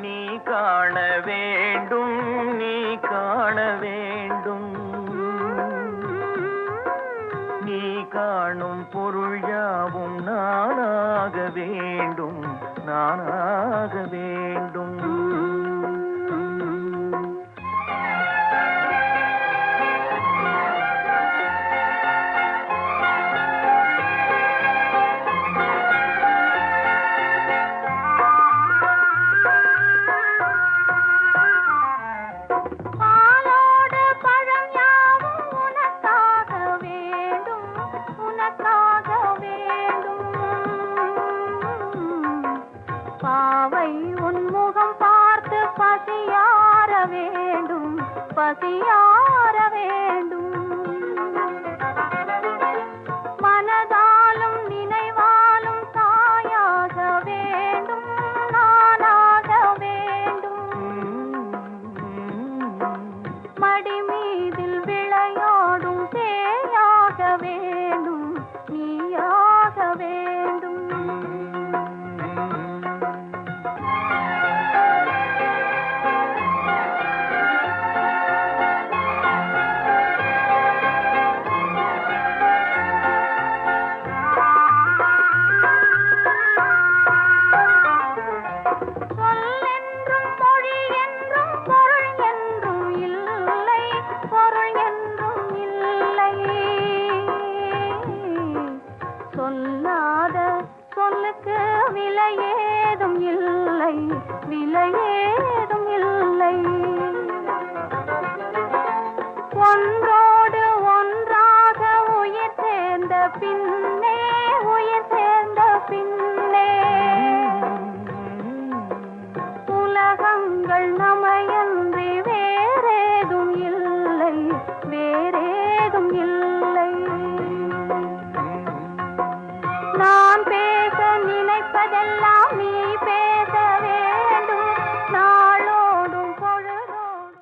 நீ காண வேண்டும், நீ காண வேண்டும். நீ காணும் பொருள் யாவும் நானாக வேண்டும், நானாக வேண்டும். பாவை உன்முகம் பார்த்து பசியார வேண்டும், பசியார வேண்டும். மனதாலும் நினைவாலும் தாயாக வேண்டும், நானாக வேண்டும். மடி மீதில் விளையாடும் சேயாக வேண்டும், நீயாக வேண்டும். சொல்லாத சொல்லுக்கு விலை ஏதும் இல்லை, விலை